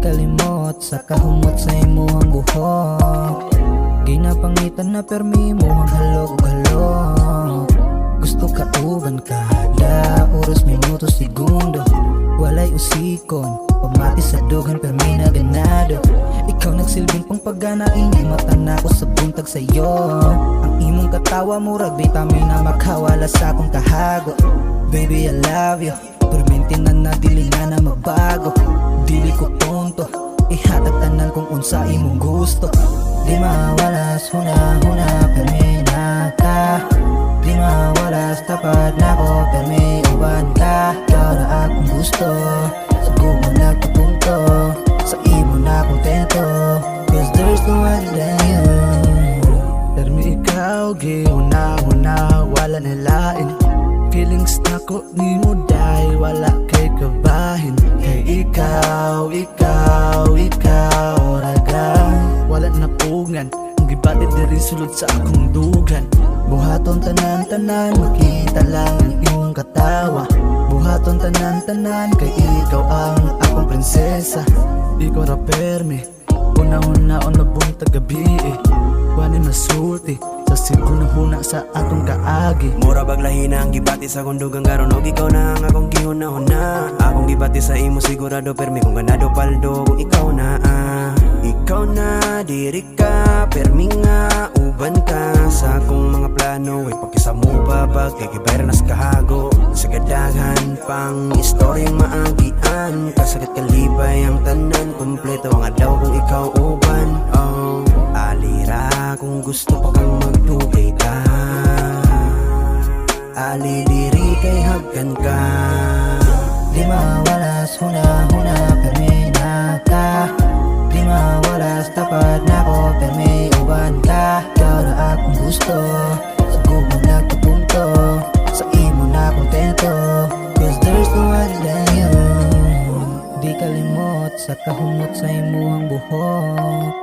kalimot sa kahumot sa imuhang buhok. Ginapangitan na permi imuhang halog-halog. Gusto ka uban kada oras, minuto, segundo. Walay usikon, pamati sa dugan permi na ganado. Ikaw nagsilbing pang pagana, hindi mata na ko sa buntag sa'yo. Ang imong katawa murag vitamin na makawala sa akong kahago. Baby, I love you, perminti na nadili na magbago. Dili ko punto, ihatag tanan kung unsa imong gusto. Di mawalas, huna-huna, permi na ka. Di mawalas, tapad na ko, permi uban ka. Ikaw na akong gusto, sa gumo nagpapunto. Sa imo na kontento, cause there's no one than you. Permi ikaw, gihuna-huna, wala nilain. Feelings na ko ni mo dahi, wala kay kabahin. Kay ikaw, ragay. Wala na pugan, ang gibatid diri sulod sa akong dugan. Buhaton tanan-tanan, makita lang ang iyong katawa. Buhaton tanan-tanan, kay ikaw ang akong prinsesa. Di ko ra permi, una-una o nabuntag gabi Wani masulti, sa siguna-huna sa atong kaagi. Mura baglahina ang gibati sa kundugang garon, og ikaw na ang akong gihuna-huna. Akong gibati sa imo sigurado permi, kung ganado paldo kung ikaw na. Ikaw na, diri ka, permi nga, uban ka. Sa akong mga plano, ay pagkisa mo babag, kay kibayra nas kahago. Sa kadaghan pang istoryang maagian, kasagad kalipay ang tanan, kompleto ang adaw kung ikaw uban. Oh, alira kung gusto pa kang magdugay ka. Ali diri kay hagkan ka. Di mawalas, huna-huna, permi na ka. Di mawalas, tapad na ko, permi uban ka. Ikaw na akong gusto, sa gumo nagpapunto. Sa imo na kontento, cause there's no one than you. Di kalimot sa kahumot sa imuhang buhok.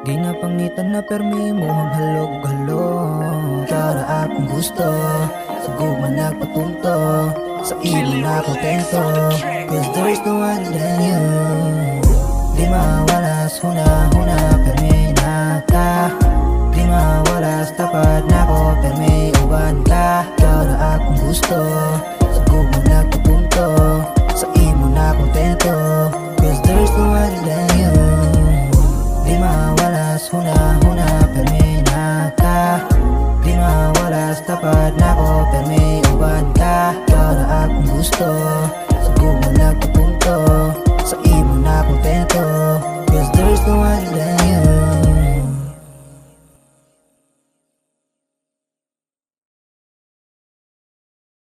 Ginapangitan na permi imuhang halog-halog. Ikaw na akong gusto, sa gumo nagpapunto. Sa imo na kontento, cause there's no one than you. Di mawalas, huna-huna, permi na ka. Di mawalas, tapad na ko, permi uban ka. Ikaw na akong gusto, sa gumo nagpapunto. Sa imo na kontento, cause there's no one than you. Di mawalas, huna-huna, permi na ka. Di mawalas, tapad na ko, permi uban ka. Ikaw na akong gusto, sa gumo nagpapunto.